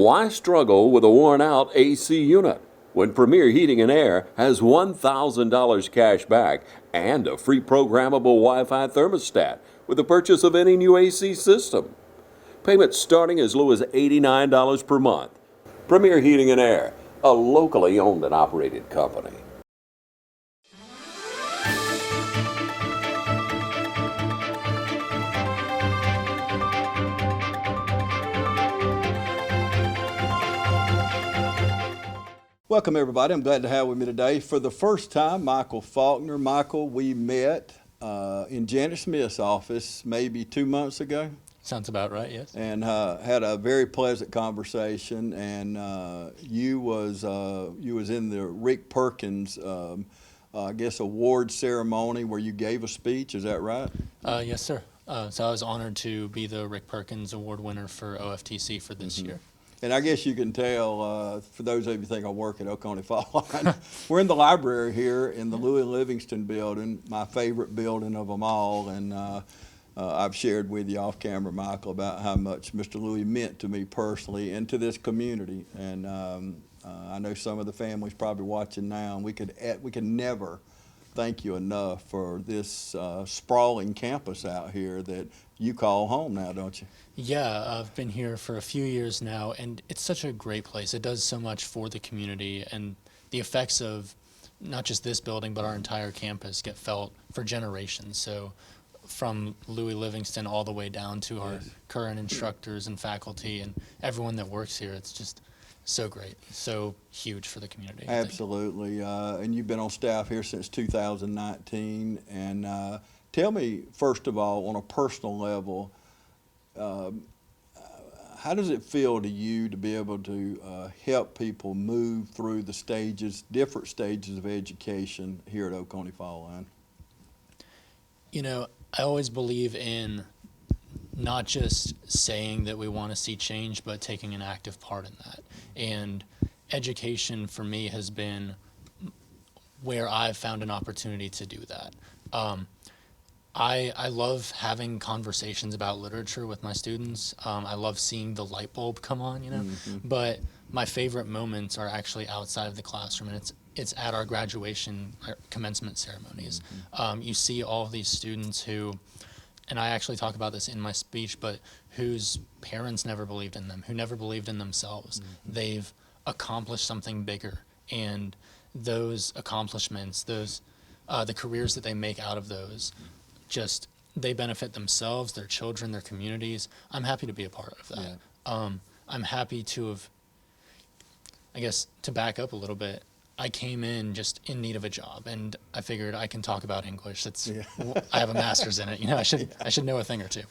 Why struggle with a worn-out AC unit when Premier Heating and Air has $1,000 cash back and a free programmable Wi-Fi thermostat with the purchase of any new AC system? Payments starting as low as $89 per month. Premier Heating and Air, a locally owned and operated company. Welcome, everybody. I'm glad to have with me today for the first time Michael Faulkner. Michael, we met in Janet Smith's office maybe 2 months ago. Sounds about right, yes. And had a very pleasant conversation. And you was in the Rick Perkins, I guess, award ceremony where you gave a speech. Is that right? Yes, sir. So I was honored to be the Rick Perkins Award winner for OFTC for this year. And I guess you can tell, for those of you who think I work at Oconee Fall Line, we're in the library here in the Louis Livingston building, my favorite building of them all. And I've shared with you off camera, Michael, about how much Mr. Louis meant to me personally and to this community. And I know some of the families probably watching now, and we could never thank you enough for this sprawling campus out here that you call home now, don't you? Yeah, I've been here for a few years now, and it's such a great place. It does so much for the community, and the effects of not just this building, but our entire campus get felt for generations. So from Louis Livingston all the way down to our current instructors and faculty and everyone that works here, it's just so great, so huge for the community. Absolutely, and you've been on staff here since 2019, and tell me, first of all, on a personal level, how does it feel to you to be able to help people move through the stages, different stages of education here at Oconee Fall Line? You know, I always believe in not just saying that we want to see change, but taking an active part in that. And education for me has been where I've found an opportunity to do that. I love having conversations about literature with my students. I love seeing the light bulb come on, you know. But my favorite moments are actually outside of the classroom, and it's at our graduation, our commencement ceremonies. You see all of these students who, and I actually talk about this in my speech, but whose parents never believed in them, who never believed in themselves. They've accomplished something bigger, and those accomplishments, those the careers that they make out of those, just they benefit themselves, their children, their communities. I'm happy to be a part of that. Yeah. I'm happy to have, I guess, to back up a little bit, I came in just in need of a job, and I figured I can talk about English. I have a master's in it. You know, I should know a thing or two.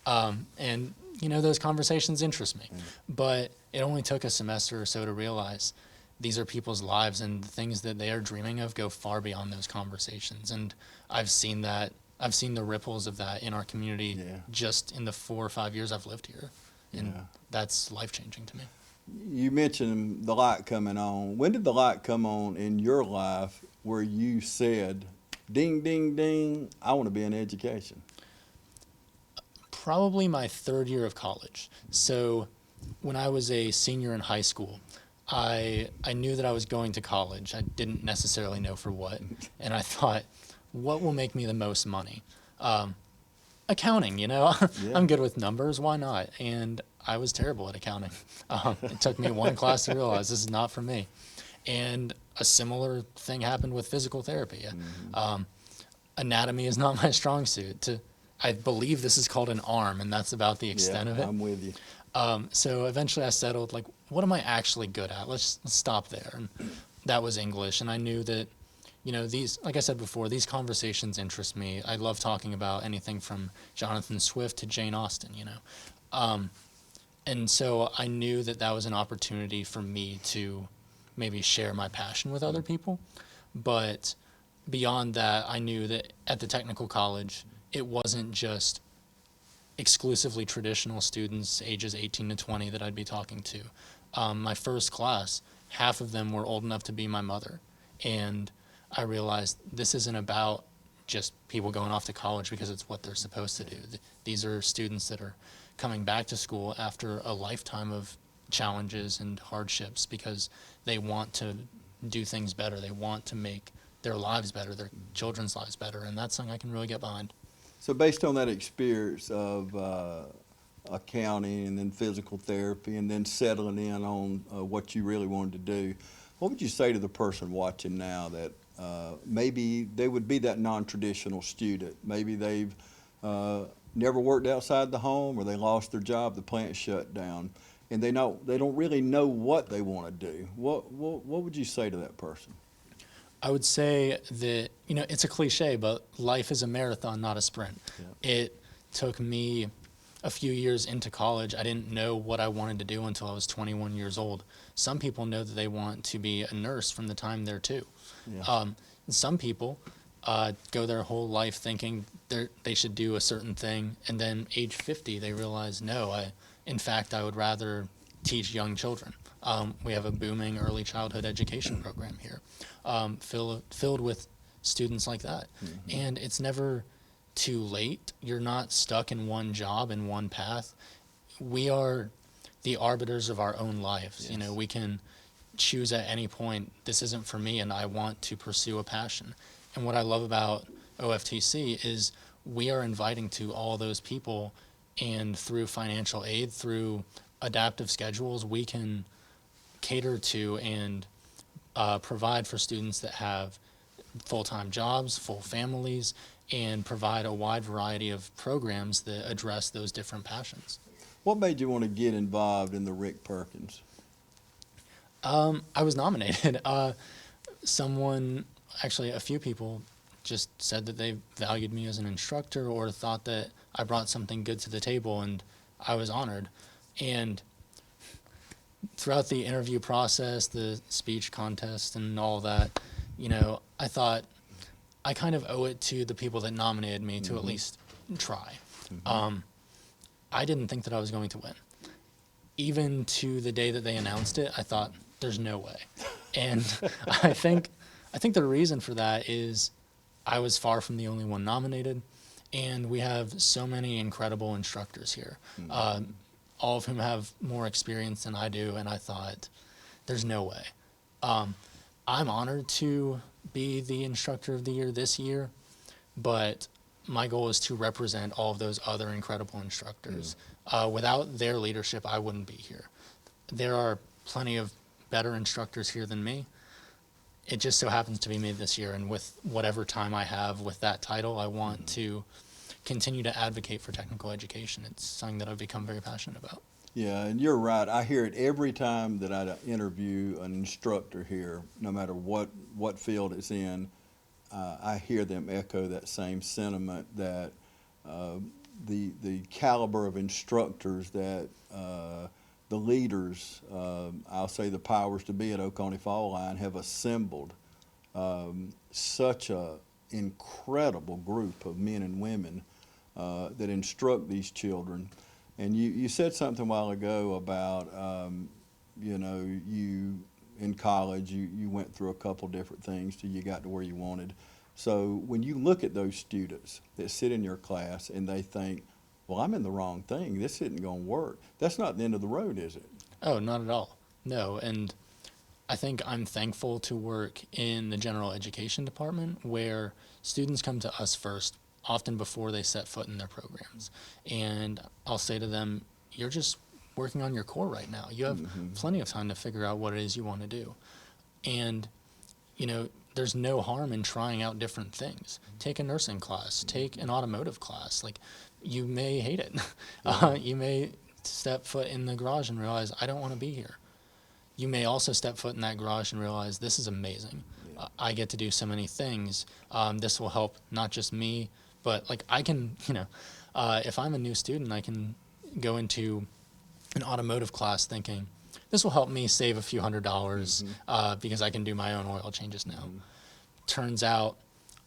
And you know, those conversations interest me. But it only took a semester or so to realize these are people's lives, and the things that they are dreaming of go far beyond those conversations. And I've seen that. I've seen the ripples of that in our community just in the 4 or 5 years I've lived here. And that's life-changing to me. You mentioned the light coming on. When did the light come on in your life where you said, ding, ding, ding, I want to be in education? Probably my third year of college. So when I was a senior in high school, I knew that I was going to college. I didn't necessarily know for what. And I thought, what will make me the most money? Accounting, you know. I'm good with numbers, why not? And I was terrible at accounting. It took me one class to realize this is not for me. And a similar thing happened with physical therapy. Anatomy is not my strong suit. I believe this is called an arm, and that's about the extent of it. I'm with you. So eventually I settled, like, what am I actually good at? Let's stop there. And that was English, and I knew that, you know, these, like I said before, these conversations interest me. I love talking about anything from Jonathan Swift to Jane Austen, you know. And so I knew that that was an opportunity for me to maybe share my passion with other people. But beyond that, I knew that at the technical college, it wasn't just exclusively traditional students ages 18 to 20 that I'd be talking to. My first class, half of them were old enough to be my mother. And I realized this isn't about just people going off to college because it's what they're supposed to do. These are students that are coming back to school after a lifetime of challenges and hardships because they want to do things better. They want to make their lives better, their children's lives better, and that's something I can really get behind. So based on that experience of accounting and then physical therapy and then settling in on what you really wanted to do, what would you say to the person watching now that maybe they would be that non-traditional student? Maybe they've never worked outside the home, or they lost their job, the plant shut down, and they don't really know what they want to do. What would you say to that person? I would say that, it's a cliche, but life is a marathon, not a sprint. Yeah. It took me a few years into college. I didn't know what I wanted to do until I was 21 years old. Some people know that they want to be a nurse from the time they're 2. Yeah. Some people go their whole life thinking they should do a certain thing, and then age 50 they realize, no, in fact I would rather teach young children. We have a booming early childhood education program here, filled with students like that. Mm-hmm. And it's never too late. You're not stuck in one job and one path. We are the arbiters of our own lives. Yes. We can choose at any point, this isn't for me and I want to pursue a passion. And what I love about OFTC is we are inviting to all those people, and through financial aid, through adaptive schedules, we can cater to and provide for students that have full-time jobs, full families, and provide a wide variety of programs that address those different passions. What made you want to get involved in the Rick Perkins? I was nominated. A few people just said that they valued me as an instructor or thought that I brought something good to the table, and I was honored. And throughout the interview process, the speech contest and all that, I thought I kind of owe it to the people that nominated me to at least try. Mm-hmm. I didn't think that I was going to win. Even to the day that they announced it, I thought, there's no way. And I think the reason for that is I was far from the only one nominated, and we have so many incredible instructors here, all of whom have more experience than I do, and I thought, there's no way. I'm honored to be the instructor of the year this year, but my goal is to represent all of those other incredible instructors. Without their leadership, I wouldn't be here. There are plenty of better instructors here than me. It just so happens to be me this year, and with whatever time I have with that title, I want to continue to advocate for technical education. It's something that I've become very passionate about. Yeah, and you're right. I hear it every time that I interview an instructor here, no matter what field it's in. I hear them echo that same sentiment that the caliber of instructors that the leaders, I'll say the powers to be at Oconee Fall Line, have assembled such a incredible group of men and women that instruct these children. And you said something a while ago about, you in college, you went through a couple different things till you got to where you wanted. So when you look at those students that sit in your class and they think, well, I'm in the wrong thing, this isn't going to work, that's not the end of the road, is it? Oh, not at all. No, and I think I'm thankful to work in the general education department where students come to us first, often before they set foot in their programs. And I'll say to them, you're just working on your core right now. You have plenty of time to figure out what it is you want to do. And, there's no harm in trying out different things. Take a nursing class, take an automotive class. Like, you may hate it. You may step foot in the garage and realize, I don't want to be here. You may also step foot in that garage and realize, this is amazing. I get to do so many things. This will help not just me, but I can, if I'm a new student, I can go into an automotive class thinking, this will help me save a few $100s because I can do my own oil changes now. Turns out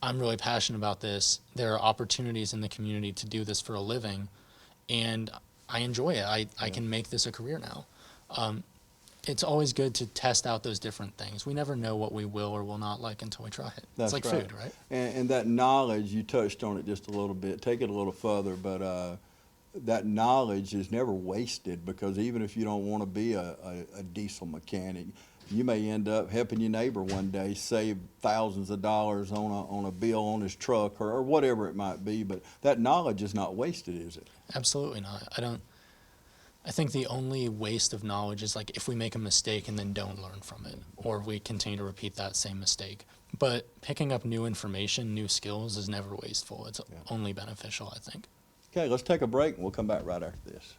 I'm really passionate about this. There are opportunities in the community to do this for a living, and I enjoy it. I can make this a career now. It's always good to test out those different things. We never know what we will or will not like until we try it. That's it's like right. food, right? And that knowledge, you touched on it just a little bit. Take it a little further, but that knowledge is never wasted, because even if you don't want to be a diesel mechanic, you may end up helping your neighbor one day save thousands of dollars on a bill on his truck, or whatever it might be. But that knowledge is not wasted, is it? Absolutely not. I think the only waste of knowledge is like if we make a mistake and then don't learn from it, or we continue to repeat that same mistake. But picking up new information, new skills is never wasteful. It's only beneficial, I think. Okay, let's take a break and we'll come back right after this.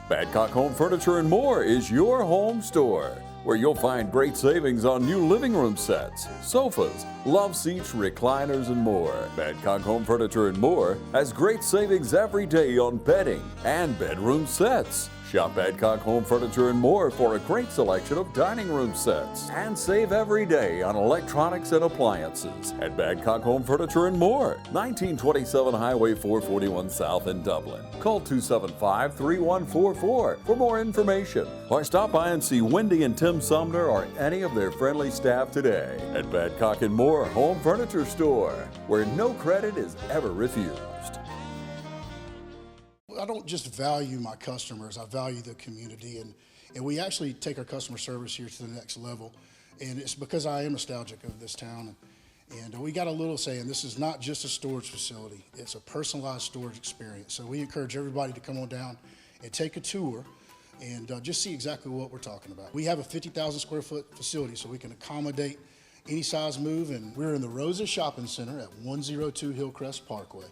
Badcock Home Furniture and More is your home store, where you'll find great savings on new living room sets, sofas, love seats, recliners, and more. Badcock Home Furniture and More has great savings every day on bedding and bedroom sets. Shop Badcock Home Furniture and More for a great selection of dining room sets, and save every day on electronics and appliances at Badcock Home Furniture and More, 1927 Highway 441 South in Dublin. Call 275-3144 for more information, or stop by and see Wendy and Tim Sumner or any of their friendly staff today at Badcock and More Home Furniture Store, where no credit is ever refused. I don't just value my customers, I value the community, and we actually take our customer service here to the next level. And it's because I am nostalgic of this town. And we got a little saying, this is not just a storage facility, it's a personalized storage experience. So we encourage everybody to come on down and take a tour and just see exactly what we're talking about. We have a 50,000 square foot facility, so we can accommodate any size move, and we're in the Rosa Shopping Center at 102 Hillcrest Parkway.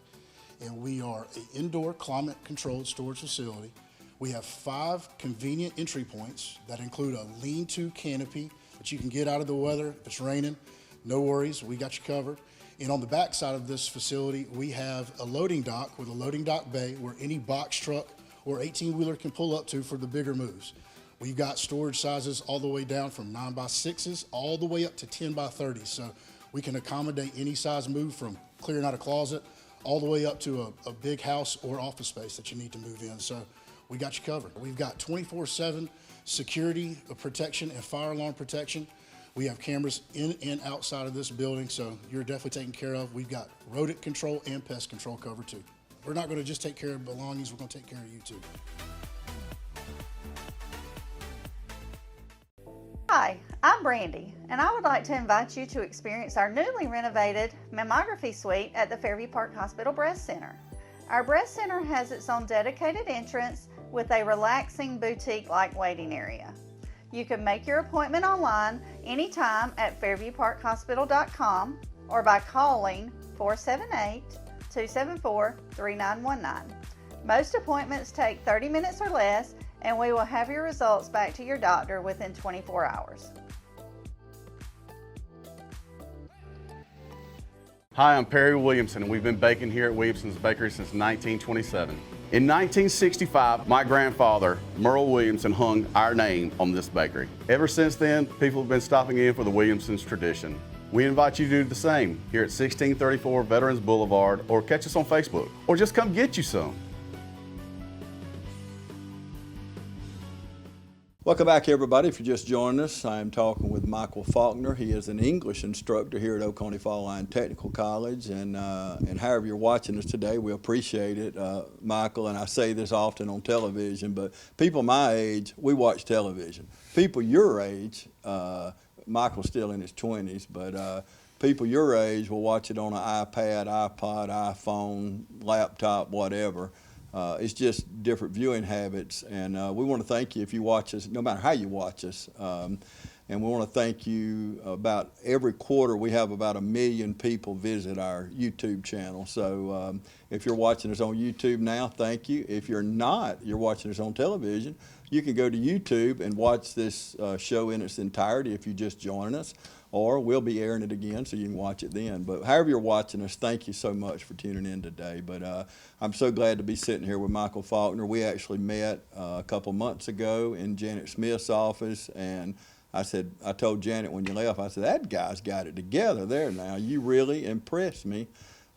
And we are an indoor climate-controlled storage facility. We have 5 convenient entry points that include a lean-to canopy that you can get out of the weather. If it's raining, no worries, we got you covered. And on the back side of this facility, we have a loading dock with a loading dock bay where any box truck or 18-wheeler can pull up to for the bigger moves. We've got storage sizes all the way down from 9x6s all the way up to 10x30s. So we can accommodate any size move, from clearing out a closet all the way up to a big house or office space that you need to move in. So we got you covered. We've got 24/7 security protection and fire alarm protection. We have cameras in and outside of this building, so you're definitely taken care of. We've got rodent control and pest control covered too. We're not going to just take care of belongings, we're going to take care of you too. Hi, I'm Brandy, and I would like to invite you to experience our newly renovated mammography suite at the Fairview Park Hospital Breast Center. Our breast center has its own dedicated entrance with a relaxing boutique-like waiting area. You can make your appointment online anytime at fairviewparkhospital.com or by calling 478-274-3919. Most appointments take 30 minutes or less, and we will have your results back to your doctor within 24 hours. Hi, I'm Perry Williamson, and we've been baking here at Williamson's Bakery since 1927. In 1965, my grandfather, Merle Williamson, hung our name on this bakery. Ever since then, people have been stopping in for the Williamson's tradition. We invite you to do the same here at 1634 Veterans Boulevard, or catch us on Facebook, or just come get you some. Welcome back, everybody. If you're just joining us, I am talking with Michael Faulkner. He is an English instructor here at Oconee Fall Line Technical College, and however you're watching us today, we appreciate it, Michael. And I say this often on television, but people my age, we watch television. People your age, Michael's still in his 20s, but people your age will watch it on an iPad, iPod, iPhone, laptop, whatever. It's just different viewing habits, and we want to thank you if you watch us, no matter how you watch us. And we want to thank you. About every quarter, we have about 1 million people visit our YouTube channel. So if you're watching us on YouTube now, thank you. If you're not, you're watching us on television, you can go to YouTube and watch this show in its entirety if you just join us, or we'll be airing it again so you can watch it then. But however you're watching us, thank you so much for tuning in today. But I'm so glad to be sitting here with Michael Faulkner. We actually met a couple months ago in Janet Smith's office, and I told Janet when you left, I said, that guy's got it together there now. You really impressed me.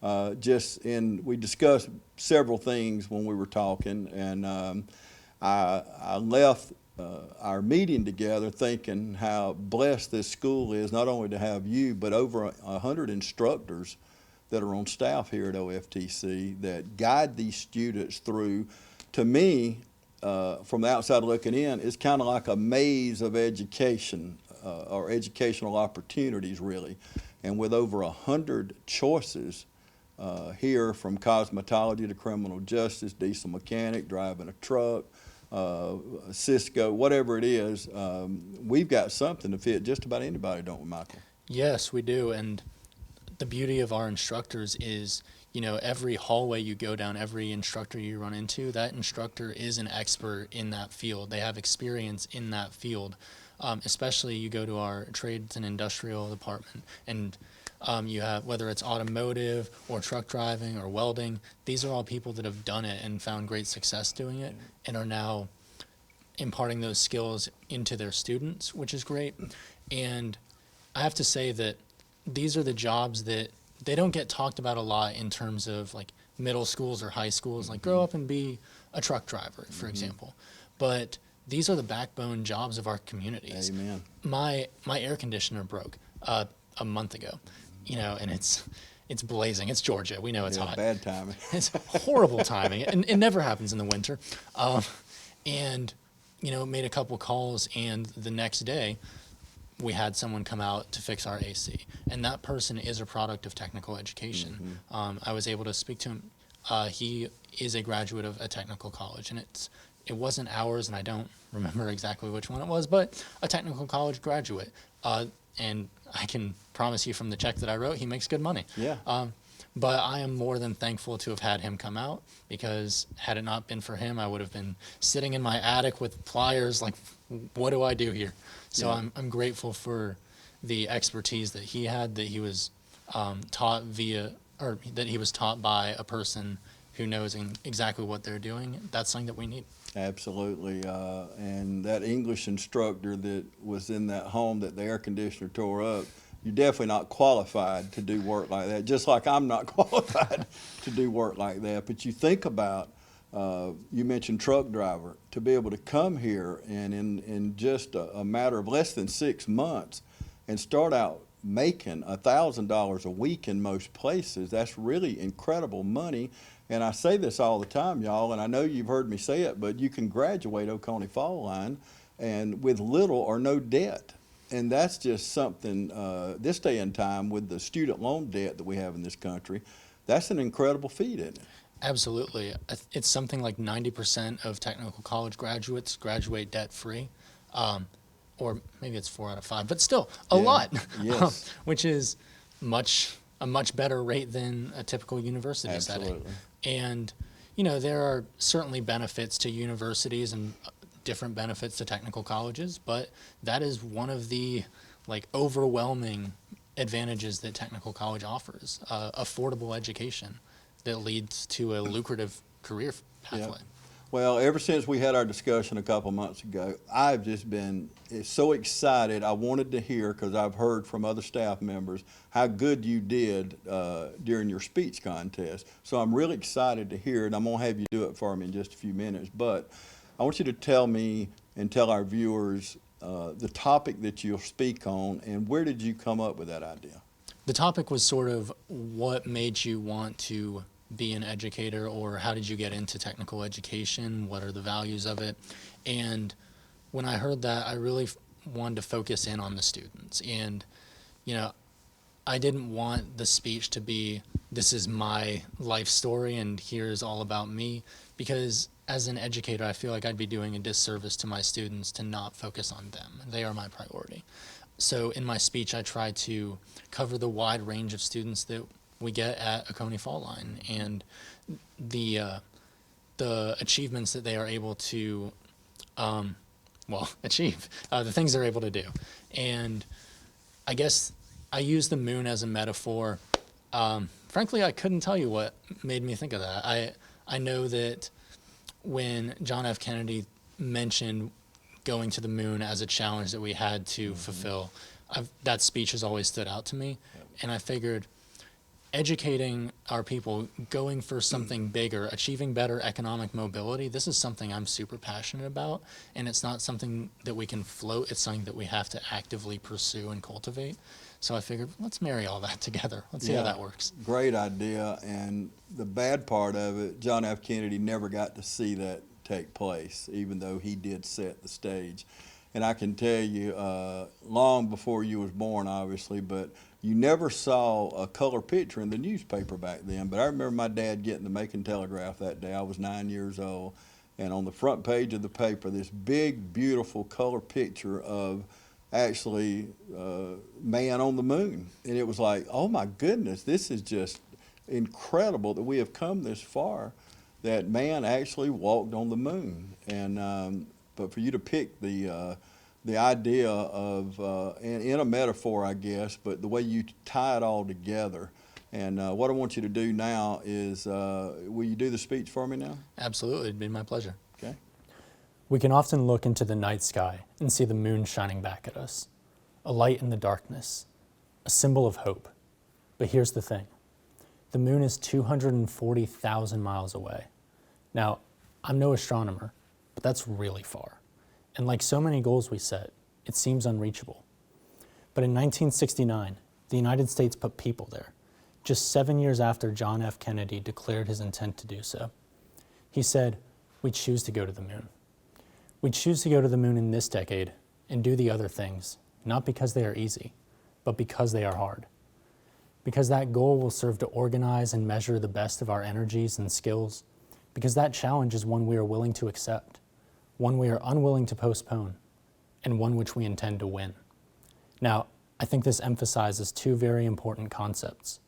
We discussed several things when we were talking, and I left our meeting together thinking how blessed this school is, not only to have you, but over 100 instructors that are on staff here at OFTC that guide these students through. To me, from the outside looking in, it's kind of like a maze of education or educational opportunities, really. And with over 100 choices here, from cosmetology to criminal justice, diesel mechanic, driving a truck, Cisco, whatever it is, we've got something to fit just about anybody, don't we, Michael? Yes, we do. And the beauty of our instructors is, you know, every hallway you go down, every instructor you run into, that instructor is an expert in that field. They have experience in that field. Especially you go to our trades and industrial department, and you have, whether it's automotive or truck driving or welding, these are all people that have done it and found great success doing it and are now imparting those skills into their students, which is great. And I have to say that these are the jobs that they don't get talked about a lot in terms of like middle schools or high schools, like grow up and be a truck driver, for example. But these are the backbone jobs of our communities. Amen. My air conditioner broke a month ago, you know, and it's blazing. It's Georgia. We know it's hot. Bad timing. It's horrible timing, and it never happens in the winter. And, you know, made a couple calls, and the next day we had someone come out to fix our AC. And that person is a product of technical education. I was able to speak to him. He is a graduate of a technical college, and it wasn't ours, and I don't remember exactly which one it was, but a technical college graduate. And I can promise you from the check that I wrote, he makes good money. Yeah. But I am more than thankful to have had him come out, because had it not been for him, I would have been sitting in my attic with by like, what do I do here? So Yeah. I'm grateful for the expertise that he had, that he was taught that he was taught by a person who knows exactly what they're doing. That's something that we need. Absolutely. And that English instructor that was in that home that the air conditioner tore up, you're definitely not qualified to do work like that, just like I'm not qualified to do work like that. But you think about, you mentioned truck driver, to be able to come here and in just a matter of less than 6 months and start out making $1,000 a week in most places, that's really incredible money. And I say this all the time, y'all, and I know you've heard me say it, but you can graduate Oconee Fall Line and with little or no debt. And that's just something, this day and time, with the student loan debt that we have in this country, that's an incredible feat, isn't it? Absolutely. It's something like 90% of technical college graduates graduate debt-free, or maybe it's 4 out of 5, but still a lot, Yes. which is a much better rate than a typical university setting. Absolutely. And, you know, there are certainly benefits to universities and different benefits to technical colleges, but that is one of the like overwhelming advantages that technical college offers, affordable education that leads to a lucrative career pathway. Well, ever since we had our discussion a couple months ago, I've just been so excited. I wanted to hear, because I've heard from other staff members, how good you did during your speech contest. So I'm really excited to hear it. I'm going to have you do it for me in just a few minutes. But I want you to tell me and tell our viewers the topic that you'll speak on, and where did you come up with that idea? The topic was sort of what made you want to be an educator, or how did you get into technical education? What are the values of it? And when I heard that, I really wanted to focus in on the students. And, you know, I didn't want the speech to be, this is my life story and here's all about me, because as an educator, I feel like I'd be doing a disservice to my students to not focus on them. They are my priority. So in my speech, I try to cover the wide range of students that we get at Oconee Fall Line, and the achievements that they are able to achieve, the things they're able to do. And I guess I use the moon as a metaphor. Frankly, I couldn't tell you what made me think of that. I know that when John F. Kennedy mentioned going to the moon as a challenge that we had to fulfill, that speech has always stood out to me. And I figured, educating our people, going for something bigger, achieving better economic mobility, this is something I'm super passionate about, and it's not something that we can float, it's something that we have to actively pursue and cultivate. So I figured, let's marry all that together. Let's see how that works. Great idea, and the bad part of it, John F. Kennedy never got to see that take place, even though he did set the stage. And I can tell you, long before you was born, obviously, but you never saw a color picture in the newspaper back then. But I remember my dad getting the Macon Telegraph that day. I was 9 years old. And on the front page of the paper, this big, beautiful color picture of actually man on the moon. And it was like, oh my goodness, this is just incredible that we have come this far, that man actually walked on the moon. And but for you to pick the idea of, and in a metaphor, I guess, but the way you tie it all together. And what I want you to do now is, will you do the speech for me now? Absolutely, it'd be my pleasure. Okay. We can often look into the night sky and see the moon shining back at us, a light in the darkness, a symbol of hope. But here's the thing. The moon is 240,000 miles away. Now, I'm no astronomer, but that's really far. And like so many goals we set, it seems unreachable. But in 1969, the United States put people there, just 7 years after John F. Kennedy declared his intent to do so. He said, we choose to go to the moon. We choose to go to the moon in this decade and do the other things, not because they are easy, but because they are hard. Because that goal will serve to organize and measure the best of our energies and skills, because that challenge is one we are willing to accept, one we are unwilling to postpone, and one which we intend to win. Now, I think this emphasizes two very important concepts: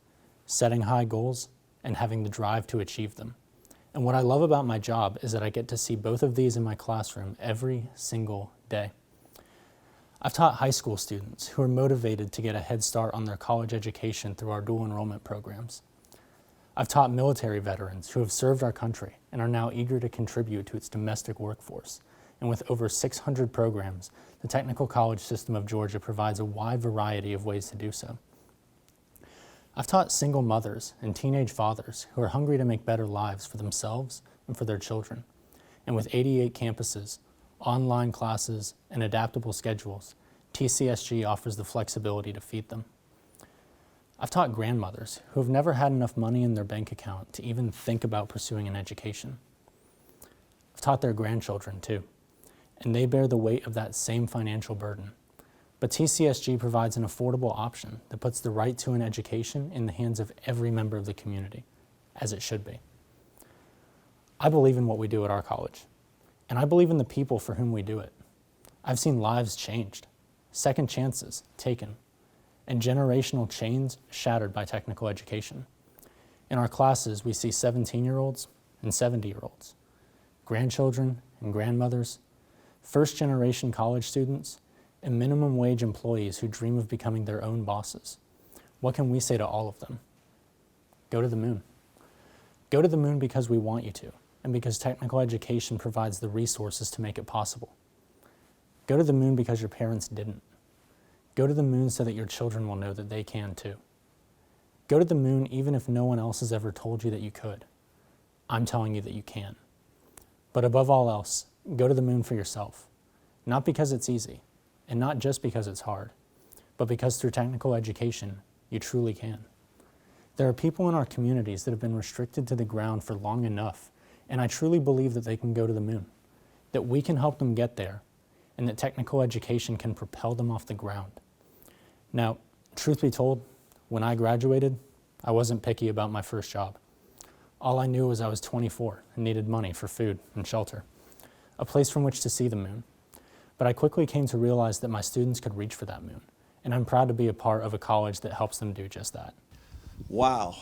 setting high goals and having the drive to achieve them. And what I love about my job is that I get to see both of these in my classroom every single day. I've taught high school students who are motivated to get a head start on their college education through our dual enrollment programs. I've taught military veterans who have served our country and are now eager to contribute to its domestic workforce. And with over 600 programs, the technical college system of Georgia provides a wide variety of ways to do so. I've taught single mothers and teenage fathers who are hungry to make better lives for themselves and for their children. And with 88 campuses, online classes, and adaptable schedules, TCSG offers the flexibility to feed them. I've taught grandmothers who have never had enough money in their bank account to even think about pursuing an education. I've taught their grandchildren too, and they bear the weight of that same financial burden. But TCSG provides an affordable option that puts the right to an education in the hands of every member of the community, as it should be. I believe in what we do at our college, and I believe in the people for whom we do it. I've seen lives changed, second chances taken, and generational chains shattered by technical education. In our classes, we see 17-year-olds and 70-year-olds, grandchildren and grandmothers, first-generation college students, and minimum wage employees who dream of becoming their own bosses. What can we say to all of them? Go to the moon. Go to the moon because we want you to, and because technical education provides the resources to make it possible. Go to the moon because your parents didn't. Go to the moon so that your children will know that they can too. Go to the moon even if no one else has ever told you that you could. I'm telling you that you can. But above all else, go to the moon for yourself. Not because it's easy, and not just because it's hard, but because through technical education, you truly can. There are people in our communities that have been restricted to the ground for long enough, and I truly believe that they can go to the moon, that we can help them get there, and that technical education can propel them off the ground. Now, truth be told, when I graduated, I wasn't picky about my first job. All I knew was I was 24 and needed money for food and shelter, a place from which to see the moon. But I quickly came to realize that my students could reach for that moon, and I'm proud to be a part of a college that helps them do just that. Wow,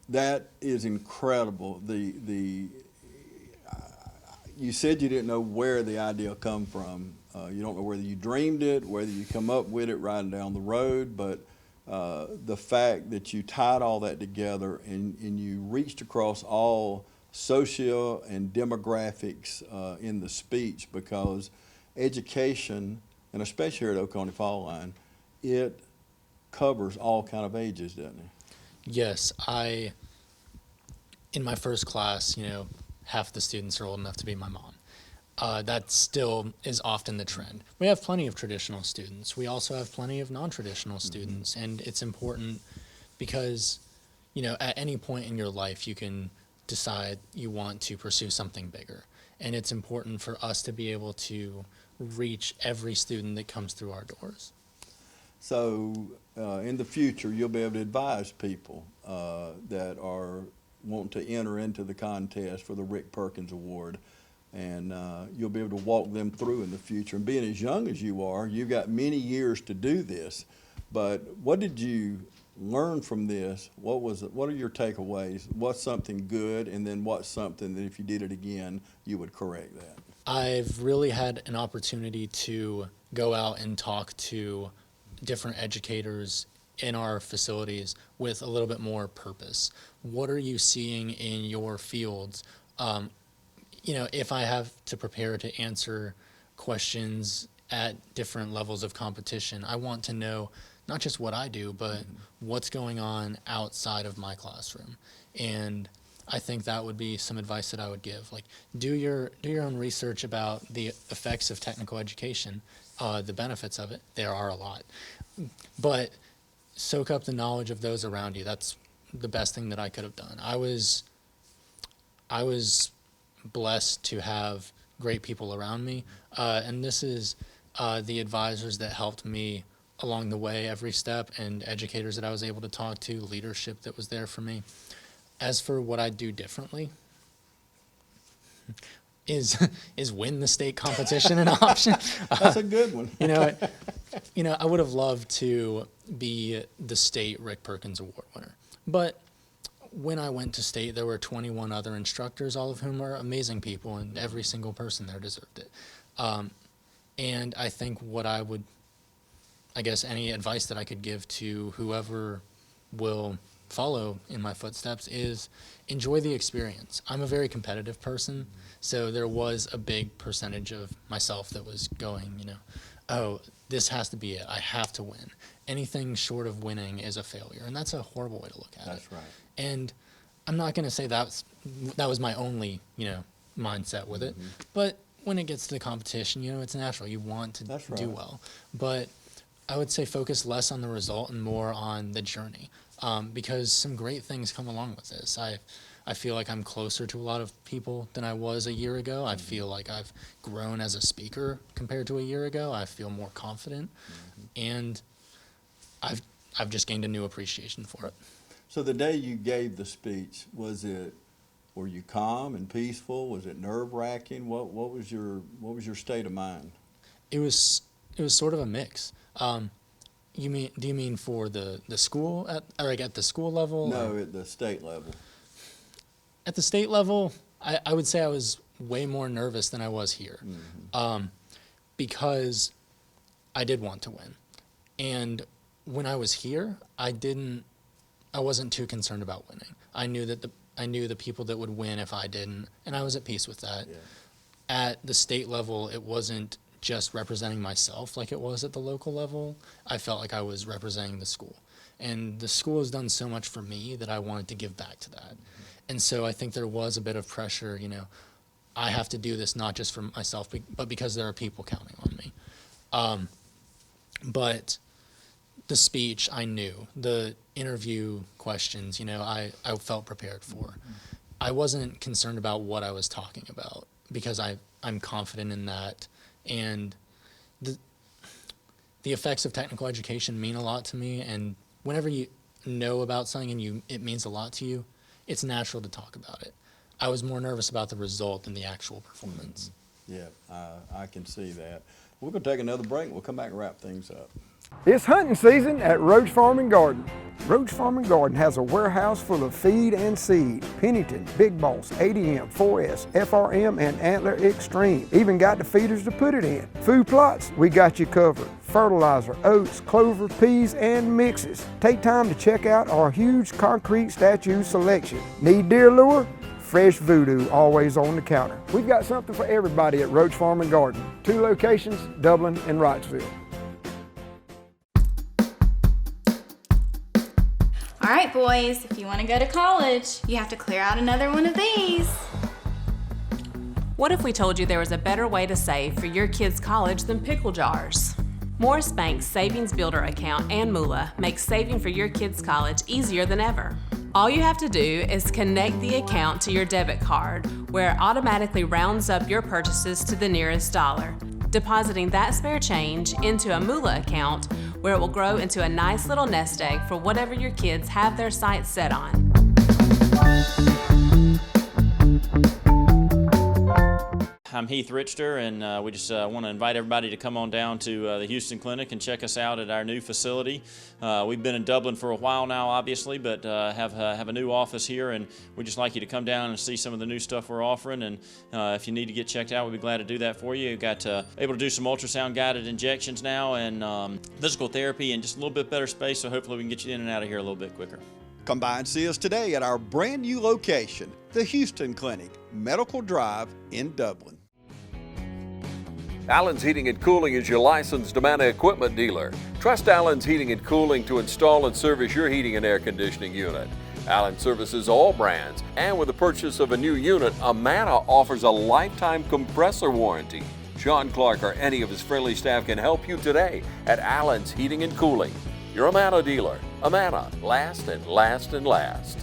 that is incredible. You said you didn't know where the idea come from. You don't know whether you dreamed it, whether you come up with it riding down the road, but the fact that you tied all that together and you reached across all socio and demographics in the speech, because education, and especially here at Oconee Fall Line, it covers all kind of ages, doesn't it? Yes, in my first class, half the students are old enough to be my mom. That still is often the trend. We have plenty of traditional students. We also have plenty of non-traditional students, and it's important because, at any point in your life, you can decide you want to pursue something bigger. And it's important for us to be able to reach every student that comes through our doors. So in the future, you'll be able to advise people that are wanting to enter into the contest for the Rick Perkins Award, and you'll be able to walk them through in the future. And being as young as you are, you've got many years to do this. But what did you learn from this? What are your takeaways? What's something good, and then what's something that if you did it again, you would correct that? I've really had an opportunity to go out and talk to different educators in our facilities with a little bit more purpose. What are you seeing in your fields? If I have to prepare to answer questions at different levels of competition, I want to know not just what I do, but what's going on outside of my classroom. And I think that would be some advice that I would give. Like, do your own research about the effects of technical education, the benefits of it. There are a lot. But soak up the knowledge of those around you. That's the best thing that I could have done. I was blessed to have great people around me, and this is the advisors that helped me along the way every step, and educators that I was able to talk to, leadership that was there for me. As for what I'd do differently, is win the state competition an option? That's a good one. I would have loved to be the state Rick Perkins Award winner. But when I went to state, there were 21 other instructors, all of whom are amazing people, and every single person there deserved it. And I think any advice that I could give to whoever will follow in my footsteps is enjoy the experience. I'm a very competitive person, so there was a big percentage of myself that was going, oh, this has to be it. I have to win. Anything short of winning is a failure, and that's a horrible way to look at it. That's right. And I'm not going to say that was my only, mindset with it, but when it gets to the competition, it's natural. You want to do well. But I would say focus less on the result and more on the journey, because some great things come along with this. I feel like I'm closer to a lot of people than I was a year ago. I feel like I've grown as a speaker compared to a year ago. I feel more confident, and I've just gained a new appreciation for it. So the day you gave the speech, were you calm and peaceful? Was it nerve-wracking? What was your state of mind? It was sort of a mix. Do you mean for the school at the school level? No, at the state level. At the state level, I would say I was way more nervous than I was here, because I did want to win. And when I was here, I wasn't too concerned about winning. I knew the people that would win if I didn't, and I was at peace with that. Yeah. At the state level, it wasn't just representing myself like it was at the local level. I felt like I was representing the school. And the school has done so much for me that I wanted to give back to that. And so I think there was a bit of pressure, I have to do this not just for myself, but because there are people counting on me. But the speech, I knew. The interview questions, I felt prepared for. I wasn't concerned about what I was talking about because I'm confident in that. And the effects of technical education mean a lot to me. And whenever you know about something and it means a lot to you, it's natural to talk about it. I was more nervous about the result than the actual performance. Yeah, I can see that. We're going to take another break. We'll come back and wrap things up. It's hunting season at Roach Farm and Garden. Roach Farm and Garden has a warehouse full of feed and seed. Pennington, Big Boss, ADM, 4S, FRM, and Antler Extreme. Even got the feeders to put it in. Food plots, we got you covered. Fertilizer, oats, clover, peas, and mixes. Take time to check out our huge concrete statue selection. Need deer lure? Fresh Voodoo always on the counter. We've got something for everybody at Roach Farm and Garden. 2 locations, Dublin and Wrightsville. All right, boys, if you want to go to college, you have to clear out another one of these. What if we told you there was a better way to save for your kids' college than pickle jars? Morris Bank's Savings Builder account and moolah makes saving for your kids' college easier than ever. All you have to do is connect the account to your debit card, where it automatically rounds up your purchases to the nearest dollar, depositing that spare change into a moolah account where it will grow into a nice little nest egg for whatever your kids have their sights set on. I'm Heath Richter, and we just want to invite everybody to come on down to the Houston Clinic and check us out at our new facility. We've been in Dublin for a while now, obviously, but have a new office here, and we'd just like you to come down and see some of the new stuff we're offering. And if you need to get checked out, we'd be glad to do that for you. We've got able to do some ultrasound-guided injections now, and physical therapy, and just a little bit better space, so hopefully we can get you in and out of here a little bit quicker. Come by and see us today at our brand new location, the Houston Clinic, Medical Drive in Dublin. Allen's Heating and Cooling is your licensed Amana equipment dealer. Trust Allen's Heating and Cooling to install and service your heating and air conditioning unit. Allen services all brands, and with the purchase of a new unit, Amana offers a lifetime compressor warranty. Sean Clark or any of his friendly staff can help you today at Allen's Heating and Cooling. Your Amana dealer. Amana, last and last and last.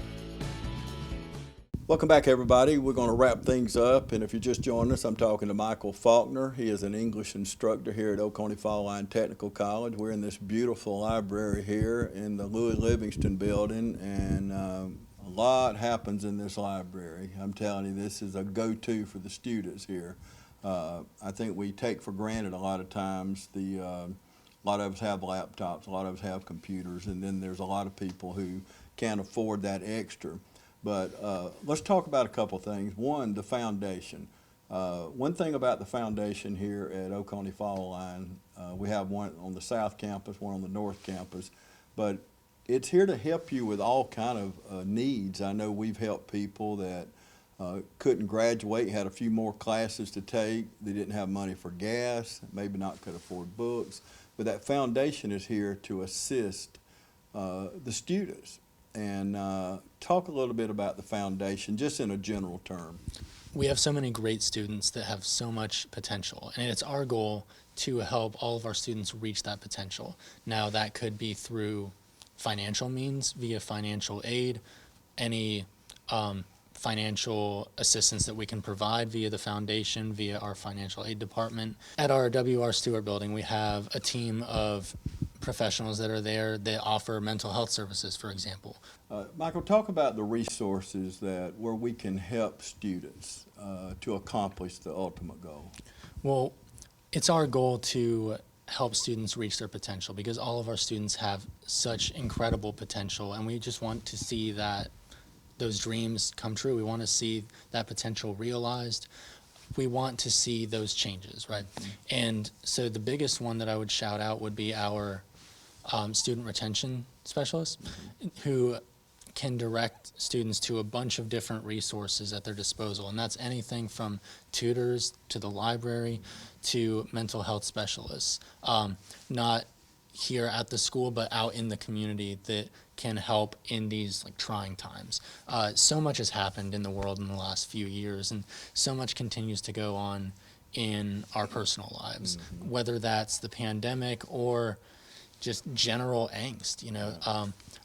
Welcome back, everybody. We're going to wrap things up, and if you just joined us, I'm talking to Michael Faulkner. He is an English instructor here at Oconee Fall Line Technical College. We're in this beautiful library here in the Louis Livingston building, and a lot happens in this library. I'm telling you, this is a go-to for the students here. I think we take for granted a lot of times a lot of us have laptops, a lot of us have computers, and then there's a lot of people who can't afford that extra. But let's talk about a couple things. One, the foundation. One thing about the foundation here at Oconee Fall Line, we have one on the south campus, one on the north campus, but it's here to help you with all kind of needs. I know we've helped people that couldn't graduate, had a few more classes to take, they didn't have money for gas, maybe not could afford books, but that foundation is here to assist the students. And talk a little bit about the foundation, just in a general term. We have so many great students that have so much potential, and it's our goal to help all of our students reach that potential. Now, that could be through financial means, via financial aid, any financial assistance that we can provide via the foundation, via our financial aid department. At our W.R. Stewart building, we have a team of professionals that are there that offer mental health services, for example. Michael, talk about the resources where we can help students to accomplish the ultimate goal. Well, it's our goal to help students reach their potential, because all of our students have such incredible potential, and we just want to see that those dreams come true. We want to see that potential realized. We want to see those changes, right? Mm-hmm. And so the biggest one that I would shout out would be our student retention specialists, who can direct students to a bunch of different resources at their disposal. And that's anything from tutors to the library to mental health specialists, not here at the school, but out in the community, that can help in these trying times. So much has happened in the world in the last few years, and so much continues to go on in our personal lives, whether that's the pandemic or just general angst.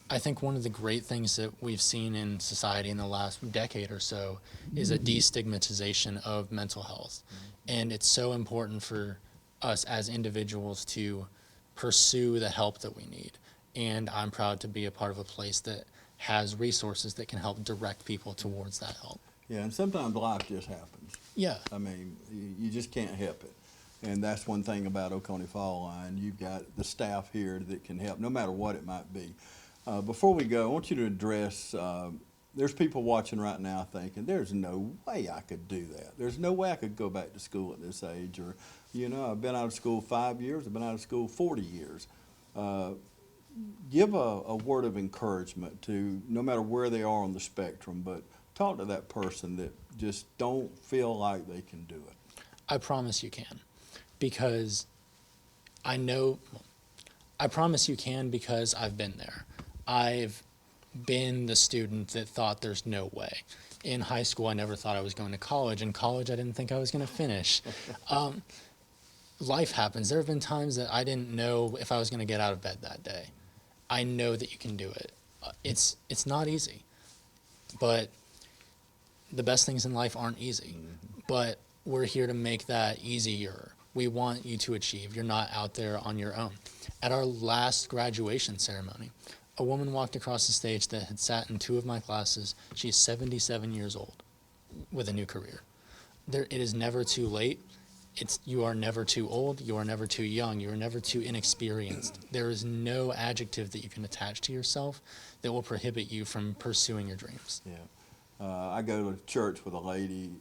I think one of the great things that we've seen in society in the last decade or so is a destigmatization of mental health. And it's so important for us as individuals to pursue the help that we need. And I'm proud to be a part of a place that has resources that can help direct people towards that help. Yeah, and sometimes life just happens. Yeah. I mean, you just can't help it. And that's one thing about Oconee Fall Line. You've got the staff here that can help, no matter what it might be. Before we go, I want you to address, there's people watching right now thinking, there's no way I could do that. There's no way I could go back to school at this age. Or, I've been out of school 5 years, I've been out of school 40 years. Give a word of encouragement to, no matter where they are on the spectrum, but talk to that person that just don't feel like they can do it. I promise you can, because I promise you can, because I've been there. I've been the student that thought there's no way. In high school, I never thought I was going to college. In college, I didn't think I was going to finish. Life happens. There have been times that I didn't know if I was going to get out of bed that day. I know that you can do it. It's not easy, but the best things in life aren't easy. But we're here to make that easier. We want you to achieve. You're not out there on your own. At our last graduation ceremony, a woman walked across the stage that had sat in 2 of my classes. She's 77 years old with a new career. It is never too late. You are never too old. You are never too young. You are never too inexperienced. There is no adjective that you can attach to yourself that will prohibit you from pursuing your dreams. Yeah. I go to church with a lady.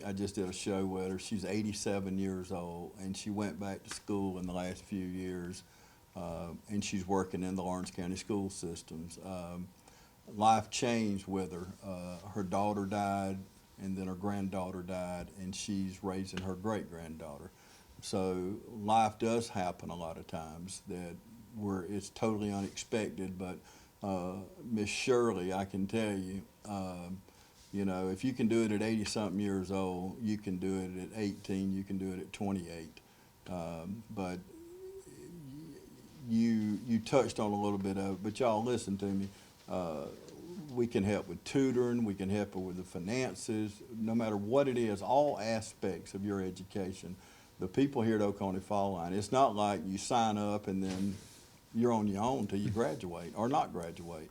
I just did a show with her. She's 87 years old, and she went back to school in the last few years, and she's working in the Lawrence County school systems. Life changed with her. Her daughter died, and then her granddaughter died, and she's raising her great-granddaughter. So life does happen a lot of times it's totally unexpected, but Miss Shirley, I can tell you, you know, if you can do it at 80-something years old, you can do it at 18, you can do it at 28. But you touched on a little bit of it, but y'all listen to me. We can help with tutoring, we can help with the finances, no matter what it is, all aspects of your education. The people here at Oconee Fall Line, it's not like you sign up and then you're on your own till you graduate or not graduate.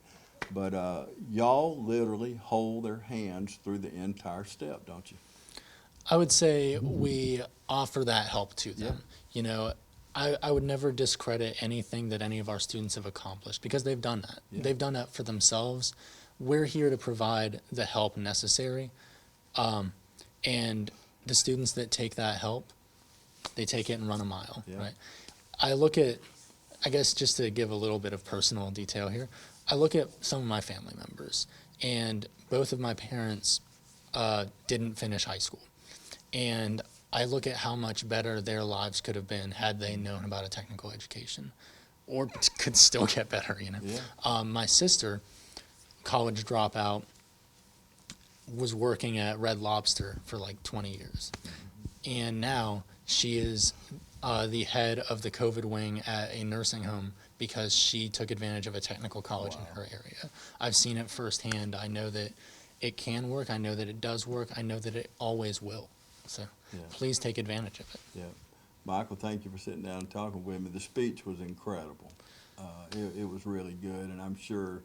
But y'all literally hold their hands through the entire step, don't you? I would say we offer that help to them. Yeah. You know, I would never discredit anything that any of our students have accomplished because they've done that. Yeah. They've done that for themselves. We're here to provide the help necessary. And the students that take that help, they take it and run a mile, Yeah. right? I look at, I guess just to give a little bit of personal detail here, I look at some of my family members, and both of my parents didn't finish high school. And I look at how much better their lives could have been had they known about a technical education, or could still get better, you know. Yeah. My sister, college dropout, was working at Red Lobster for like 20 years. And now she is the head of the COVID wing at a nursing home because she took advantage of a technical college in her area. I've seen it firsthand. I know that it can work. I know that it does work. I know that it always will. So please take advantage of it. Yeah. Michael, thank you for sitting down and talking with me. The speech was incredible. It was really good, and I'm sure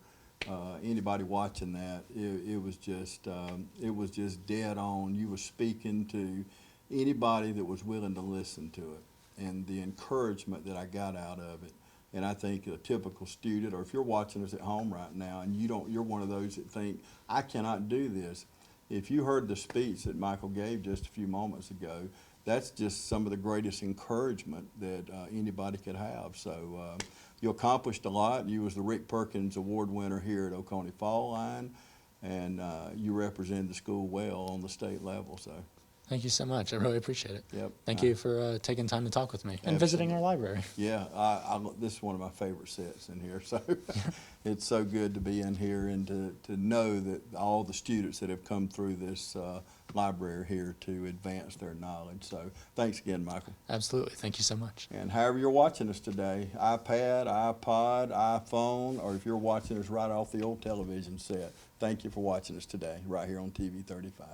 anybody watching that, it was just dead on. You were speaking to anybody that was willing to listen to it, and the encouragement that I got out of it. And I think a typical student, or if you're watching us at home right now and you're one of those that think, I cannot do this. If you heard the speech that Michael gave just a few moments ago, that's just some of the greatest encouragement that anybody could have. So you accomplished a lot. You was the Rick Perkins Award winner here at Oconee Fall Line, and you represented the school well on the state level. So Thank you so much. I really appreciate it. Yep. Thank you for taking time to talk with me and visiting our library. Yeah, this is one of my favorite sets in here. So it's so good to be in here and to know that all the students that have come through this library here to advance their knowledge. So thanks again, Michael. Absolutely. Thank you so much. And however you're watching us today, iPad, iPod, iPhone, or if you're watching us right off the old television set, thank you for watching us today right here on TV 35.